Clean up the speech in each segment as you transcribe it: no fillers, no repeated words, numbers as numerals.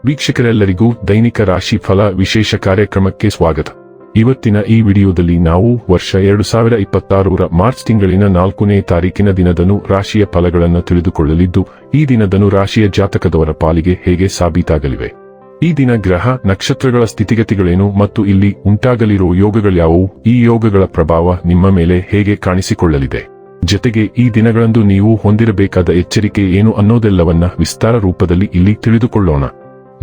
ವೀಕ್ಷಕರೆಲ್ಲರಿಗೂ ದೈನಿಕ ರಾಶಿ ಫಲ ವಿಶೇಷ ಕಾರ್ಯಕ್ರಮಕ್ಕೆ ಸ್ವಾಗತ. ಇವತ್ತಿನ ಈ ವಿಡಿಯೋದಲ್ಲಿ ನಾವು ವರ್ಷ 2026ರ ಮಾರ್ಚ್ ತಿಂಗಳಿನ 4ನೇ ತಾರೀಕಿನ ದಿನದನು ರಾಶಿಯ ಫಲಗಳನ್ನು ತಿಳಿದುಕೊಳ್ಳಲಿದ್ದು, ಈ ದಿನದನು ರಾಶಿಯ ಜಾತಕದವರ ಪಾಲಿಗೆ ಹೇಗೆ ಸಾಬೀತಾಗಲಿವೆ, ಈ ದಿನ ಗ್ರಹ ನಕ್ಷತ್ರಗಳ ಸ್ಥಿತಿಗತಿಗಳೇನು ಮತ್ತು ಇಲ್ಲಿ ಉಂಟಾಗಲಿರುವ ಯೋಗಗಳ್ಯಾವುವು, ಈ ಯೋಗಗಳ ಪ್ರಭಾವ ನಿಮ್ಮ ಮೇಲೆ ಹೇಗೆ ಕಾಣಿಸಿಕೊಳ್ಳಲಿದೆ, ಜೊತೆಗೆ ಈ ದಿನಗಳಂದು ನೀವು ಹೊಂದಿರಬೇಕಾದ ಎಚ್ಚರಿಕೆ ಏನು ಅನ್ನೋದೆಲ್ಲವನ್ನ ವಿಸ್ತಾರ ರೂಪದಲ್ಲಿ ಇಲ್ಲಿ ತಿಳಿದುಕೊಳ್ಳೋಣ.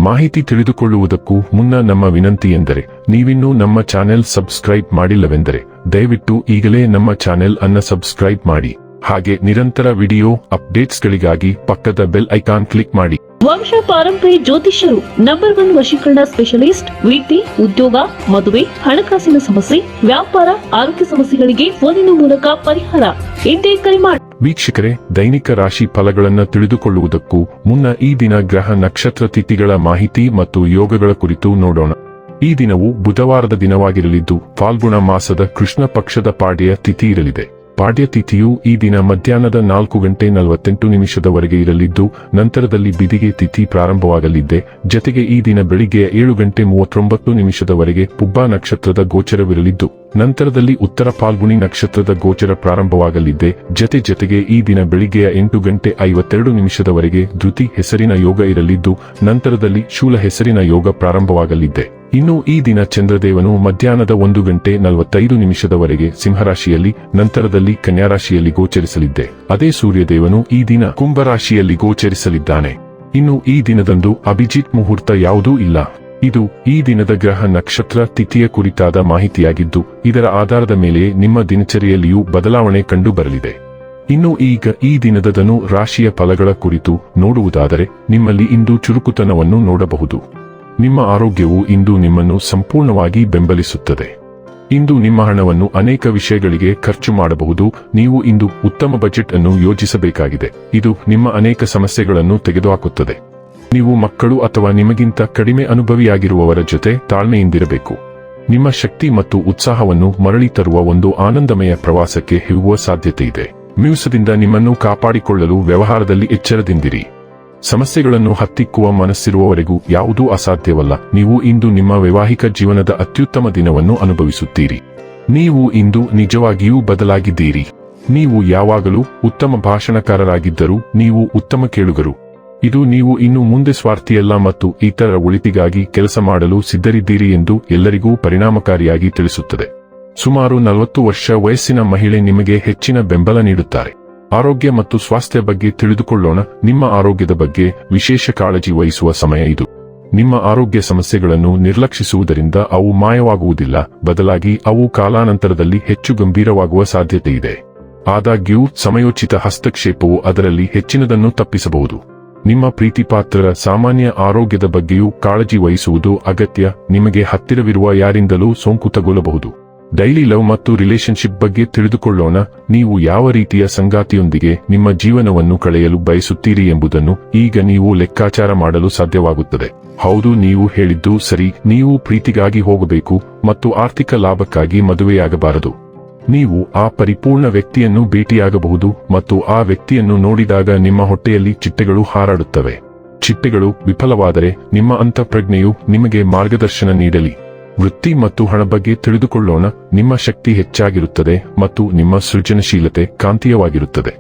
ಮಾಹಿತಿ ತಿಳಿದುಕೊಳ್ಳುವುದಕ್ಕೂ ಮುನ್ನ ನಮ್ಮ ವಿನಂತಿ ಎಂದರೆ, ನೀವಿನ್ನೂ ನಮ್ಮ ಚಾನೆಲ್ ಸಬ್ಸ್ಕ್ರೈಬ್ ಮಾಡಿಲ್ಲವೆಂದರೆ ದಯವಿಟ್ಟು ಈಗಲೇ ನಮ್ಮ ಚಾನೆಲ್ ಅನ್ನು ಸಬ್ಸ್ಕ್ರೈಬ್ ಮಾಡಿ. ಹಾಗೆ ನಿರಂತರ ವಿಡಿಯೋ ಅಪ್ಡೇಟ್ಸ್ಗಳಿಗಾಗಿ ಪಕ್ಕದ ಬೆಲ್ ಐಕಾನ್ ಕ್ಲಿಕ್ ಮಾಡಿ. ವಂಶ ಪಾರಂಪರ್ಯ ಜ್ಯೋತಿಷ್ಯರು ನಂಬರ್ 1 ವಶೀಕರಣ ಸ್ಪೆಷಲಿಸ್ಟ್. ವೃತ್ತಿ, ಉದ್ಯೋಗ, ಮದುವೆ, ಹಣಕಾಸಿನ ಸಮಸ್ಯೆ, ವ್ಯಾಪಾರ, ಆರೋಗ್ಯ ಸಮಸ್ಯೆಗಳಿಗೆ ಫೋನಿನ ಮೂಲಕ ಪರಿಹಾರ. ಇಂದೇ ಕರೆ ಮಾಡಿ. ವೀಕ್ಷಕರೇ, ದೈನಿಕ ರಾಶಿ ಫಲಗಳನ್ನು ತಿಳಿದುಕೊಳ್ಳುವುದಕ್ಕೂ ಮುನ್ನ ಈ ದಿನ ಗ್ರಹ ನಕ್ಷತ್ರ ತಿಥಿಗಳ ಮಾಹಿತಿ ಮತ್ತು ಯೋಗಗಳ ಕುರಿತು ನೋಡೋಣ. ಈ ದಿನವು ಬುಧವಾರದ ದಿನವಾಗಿರಲಿದ್ದು, ಫಾಲ್ಗುಣ ಮಾಸದ ಕೃಷ್ಣ ಪಕ್ಷದ ಪಾಡ್ಯ ತಿಥಿ ಇರಲಿದೆ. ಪಾಡ್ಯ ತಿಥಿಯು ಈ ದಿನ ಮಧ್ಯಾಹ್ನದ 4:48 ಇರಲಿದ್ದು, ನಂತರದಲ್ಲಿ ಬಿದಿಗೆ ತಿಥಿ ಪ್ರಾರಂಭವಾಗಲಿದೆ. ಜತೆಗೆ ಈ ದಿನ ಬೆಳಿಗ್ಗೆ 7:39 ಪುಬ್ಬ ನಕ್ಷತ್ರದ ಗೋಚರವಿರಲಿದ್ದು, ನಂತರದಲ್ಲಿ ಉತ್ತರ ಫಾಲ್ಗುಣಿ ನಕ್ಷತ್ರದ ಗೋಚರ ಪ್ರಾರಂಭವಾಗಲಿದೆ. ಜತೆಗೆ ಈ ದಿನ ಬೆಳಿಗ್ಗೆ 8:52 ಧೃತಿ ಹೆಸರಿನ ಯೋಗ ಇರಲಿದ್ದು, ನಂತರದಲ್ಲಿ ಶೂಲ ಹೆಸರಿನ ಯೋಗ ಪ್ರಾರಂಭವಾಗಲಿದೆ. ಇನ್ನು ಈ ದಿನ ಚಂದ್ರದೇವನು ಮಧ್ಯಾಹ್ನದ 1:45 ಸಿಂಹರಾಶಿಯಲ್ಲಿ, ನಂತರದಲ್ಲಿ ಕನ್ಯಾರಾಶಿಯಲ್ಲಿ ಗೋಚರಿಸಲಿದ್ದೆ. ಅದೇ ಸೂರ್ಯದೇವನು ಈ ದಿನ ಕುಂಭರಾಶಿಯಲ್ಲಿ ಗೋಚರಿಸಲಿದ್ದಾನೆ. ಇನ್ನು ಈ ದಿನದಂದು ಅಭಿಜಿತ್ ಮುಹೂರ್ತ ಯಾವುದೂ ಇಲ್ಲ. ಇದು ಈ ದಿನದ ಗ್ರಹ ನಕ್ಷತ್ರ ತಿಥಿಯ ಕುರಿತಾದ ಮಾಹಿತಿಯಾಗಿದ್ದು, ಇದರ ಆಧಾರದ ಮೇಲೆ ನಿಮ್ಮ ದಿನಚರಿಯಲ್ಲಿಯೂ ಬದಲಾವಣೆ ಕಂಡು ಬರಲಿದೆ. ಇನ್ನು ಈಗ ಈ ದಿನದ ರಾಶಿಯ ಫಲಗಳ ಕುರಿತು ನೋಡುವುದಾದರೆ, ನಿಮ್ಮಲ್ಲಿ ಇಂದು ಚುರುಕುತನವನ್ನು ನೋಡಬಹುದು. ನಿಮ್ಮ ಆರೋಗ್ಯವು ಇಂದು ನಿಮ್ಮನ್ನು ಸಂಪೂರ್ಣವಾಗಿ ಬೆಂಬಲಿಸುತ್ತದೆ. ಇಂದು ನಿಮ್ಮ ಹಣವನ್ನು ಅನೇಕ ವಿಷಯಗಳಿಗೆ ಖರ್ಚು ಮಾಡಬಹುದು. ನೀವು ಇಂದು ಉತ್ತಮ ಬಜೆಟ್ ಅನ್ನು ಯೋಜಿಸಬೇಕಾಗಿದೆ. ಇದು ನಿಮ್ಮ ಅನೇಕ ಸಮಸ್ಯೆಗಳನ್ನು ತೆಗೆದುಹಾಕುತ್ತದೆ. ನೀವು ಮಕ್ಕಳು ಅಥವಾ ನಿಮಗಿಂತ ಕಡಿಮೆ ಅನುಭವಿಯಾಗಿರುವವರ ಜೊತೆ ತಾಳ್ಮೆಯಿಂದಿರಬೇಕು. ನಿಮ್ಮ ಶಕ್ತಿ ಮತ್ತು ಉತ್ಸಾಹವನ್ನು ಮರಳಿ ತರುವ ಒಂದು ಆನಂದಮಯ ಪ್ರವಾಸಕ್ಕೆ ಹೋಗುವ ಸಾಧ್ಯತೆ ಇದೆ. ಮ್ಯೂಸದಿಂದ ನಿಮ್ಮನ್ನು ಕಾಪಾಡಿಕೊಳ್ಳಲು ವ್ಯವಹಾರದಲ್ಲಿ ಎಚ್ಚರದಿಂದಿರಿ. ಸಮಸ್ಯೆಗಳನ್ನು ಹತ್ತಿಕ್ಕುವ ಮನಸ್ಸಿರುವವರೆಗೂ ಯಾವುದೂ ಅಸಾಧ್ಯವಲ್ಲ. ನೀವು ಇಂದು ನಿಮ್ಮ ವೈವಾಹಿಕ ಜೀವನದ ಅತ್ಯುತ್ತಮ ದಿನವನ್ನು ಅನುಭವಿಸುತ್ತೀರಿ. ನೀವು ಇಂದು ನಿಜವಾಗಿಯೂ ಬದಲಾಗಿದ್ದೀರಿ. ನೀವು ಯಾವಾಗಲೂ ಉತ್ತಮ ಭಾಷಣಕಾರರಾಗಿದ್ದರೂ ನೀವು ಉತ್ತಮ ಕೇಳುಗರು. ಇದು ನೀವು ಇನ್ನು ಮುಂದೆ ಸ್ವಾರ್ಥಿಯಲ್ಲ ಮತ್ತು ಇತರರ ಒಳಿತಿಗಾಗಿ ಕೆಲಸ ಮಾಡಲು ಸಿದ್ಧರಿದ್ದೀರಿ ಎಂದು ಎಲ್ಲರಿಗೂ ಪರಿಣಾಮಕಾರಿಯಾಗಿ ತಿಳಿಸುತ್ತದೆ. ಸುಮಾರು 40 ವರ್ಷ ವಯಸ್ಸಿನ ಮಹಿಳೆ ನಿಮಗೆ ಹೆಚ್ಚಿನ ಬೆಂಬಲ ನೀಡುತ್ತಾರೆ. ಆರೋಗ್ಯ ಮತ್ತು ಸ್ವಾಸ್ಥ್ಯ ಬಗ್ಗೆ ತಿಳಿದುಕೊಳ್ಳೋಣ. ನಿಮ್ಮ ಆರೋಗ್ಯದ ಬಗ್ಗೆ ವಿಶೇಷ ಕಾಳಜಿ ವಹಿಸುವ ಸಮಯ ಇದು. ನಿಮ್ಮ ಆರೋಗ್ಯ ಸಮಸ್ಯೆಗಳನ್ನು ನಿರ್ಲಕ್ಷಿಸುವುದರಿಂದ ಅವು ಮಾಯವಾಗುವುದಿಲ್ಲ, ಬದಲಾಗಿ ಅವು ಕಾಲಾನಂತರದಲ್ಲಿ ಹೆಚ್ಚು ಗಂಭೀರವಾಗುವ ಸಾಧ್ಯತೆ ಇದೆ. ಆದಾಗ್ಯೂ ಸಮಯೋಚಿತ ಹಸ್ತಕ್ಷೇಪವು ಅದರಲ್ಲಿ ಹೆಚ್ಚಿನದನ್ನು ತಪ್ಪಿಸಬಹುದು. ನಿಮ್ಮ ಪ್ರೀತಿಪಾತ್ರರ ಸಾಮಾನ್ಯ ಆರೋಗ್ಯದ ಬಗ್ಗೆಯೂ ಕಾಳಜಿ ವಹಿಸುವುದು ಅಗತ್ಯ. ನಿಮಗೆ ಹತ್ತಿರವಿರುವ ಯಾರಿಂದಲೂ ಸೋಂಕು ತಗುಲಬಹುದು. ಡೈಲಿ ಲವ್ ಮತ್ತು ರಿಲೇಶನ್ಶಿಪ್ ಬಗ್ಗೆ ತಿಳಿದುಕೊಳ್ಳೋಣ. ನೀವು ಯಾವ ರೀತಿಯ ಸಂಗಾತಿಯೊಂದಿಗೆ ನಿಮ್ಮ ಜೀವನವನ್ನು ಕಳೆಯಲು ಬಯಸುತ್ತೀರಿ ಎಂಬುದನ್ನು ಈಗ ನೀವು ಲೆಕ್ಕಾಚಾರ ಮಾಡಲು ಸಾಧ್ಯವಾಗುತ್ತದೆ. ಹೌದು, ನೀವು ಹೇಳಿದ್ದು ಸರಿ. ನೀವು ಪ್ರೀತಿಗಾಗಿ ಹೋಗಬೇಕು ಮತ್ತು ಆರ್ಥಿಕ ಲಾಭಕ್ಕಾಗಿ ಮದುವೆಯಾಗಬಾರದು. ನೀವು ಆ ಪರಿಪೂರ್ಣ ವ್ಯಕ್ತಿಯನ್ನು ಭೇಟಿಯಾಗಬಹುದು ಮತ್ತು ಆ ವ್ಯಕ್ತಿಯನ್ನು ನೋಡಿದಾಗ ನಿಮ್ಮ ಹೊಟ್ಟೆಯಲ್ಲಿ ಚಿಟ್ಟೆಗಳು ಹಾರಾಡುತ್ತವೆ. ಚಿಟ್ಟೆಗಳು ವಿಫಲವಾದರೆ ನಿಮ್ಮ ಅಂತಃಪ್ರಜ್ಞೆಯು ನಿಮಗೆ ಮಾರ್ಗದರ್ಶನ ನೀಡಲಿ. ವೃತ್ತಿ ಮತ್ತು ಹಣ ಬಗ್ಗೆ ತಿಳಿದುಕೊಳ್ಳೋಣ. ನಿಮ್ಮ ಶಕ್ತಿ ಹೆಚ್ಚಾಗಿರುತ್ತದೆ ಮತ್ತು ನಿಮ್ಮ ಸೃಜನಶೀಲತೆ ಕಾಂತೀಯವಾಗಿರುತ್ತದೆ.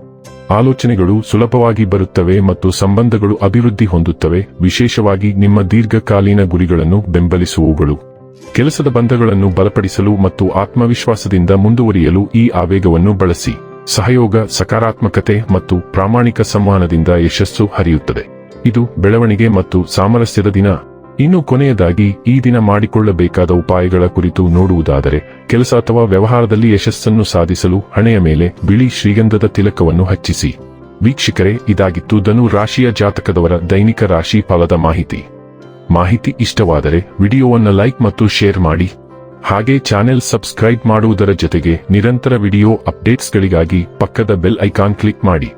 ಆಲೋಚನೆಗಳು ಸುಲಭವಾಗಿ ಬರುತ್ತವೆ ಮತ್ತು ಸಂಬಂಧಗಳು ಅಭಿವೃದ್ಧಿ ಹೊಂದುತ್ತವೆ, ವಿಶೇಷವಾಗಿ ನಿಮ್ಮ ದೀರ್ಘಕಾಲೀನ ಗುರಿಗಳನ್ನು ಬೆಂಬಲಿಸುವವುಗಳು. ಕೆಲಸದ ಬಂಧಗಳನ್ನು ಬಲಪಡಿಸಲು ಮತ್ತು ಆತ್ಮವಿಶ್ವಾಸದಿಂದ ಮುಂದುವರಿಯಲು ಈ ಆವೇಗವನ್ನು ಬಳಸಿ. ಸಹಯೋಗ, ಸಕಾರಾತ್ಮಕತೆ ಮತ್ತು ಪ್ರಾಮಾಣಿಕ ಸಂವಹನದಿಂದ ಯಶಸ್ಸು ಹರಿಯುತ್ತದೆ. ಇದು ಬೆಳವಣಿಗೆ ಮತ್ತು ಸಾಮರಸ್ಯದ ದಿನ. ಇನ್ನು ಕೊನೆಯದಾಗಿ ಈ ದಿನ ಮಾಡಿಕೊಳ್ಳಬೇಕಾದ ಉಪಾಯಗಳ ಕುರಿತು ನೋಡುವುದಾದರೆ, ಕೆಲಸ ಅಥವಾ ವ್ಯವಹಾರದಲ್ಲಿ ಯಶಸ್ಸನ್ನು ಸಾಧಿಸಲು ಹಣೆಯ ಮೇಲೆ ಬಿಳಿ ಶ್ರೀಗಂಧದ ತಿಲಕವನ್ನು ಹಚ್ಚಿಸಿ. ವೀಕ್ಷಕರೇ, ಇದಾಗಿತ್ತು ಧನು ರಾಶಿಯ ಜಾತಕದವರ ದೈನಿಕ ರಾಶಿ ಫಲದ ಮಾಹಿತಿ ಇಷ್ಟವಾದರೆ ವಿಡಿಯೋವನ್ನು ಲೈಕ್ ಮತ್ತು ಶೇರ್ ಮಾಡಿ. ಹಾಗೆ ಚಾನೆಲ್ ಸಬ್ಸ್ಕ್ರೈಬ್ ಮಾಡುವುದರ ಜೊತೆಗೆ ನಿರಂತರ ವಿಡಿಯೋ ಅಪ್ಡೇಟ್ಸ್ಗಳಿಗಾಗಿ ಪಕ್ಕದ ಬೆಲ್ ಐಕಾನ್ ಕ್ಲಿಕ್ ಮಾಡಿ.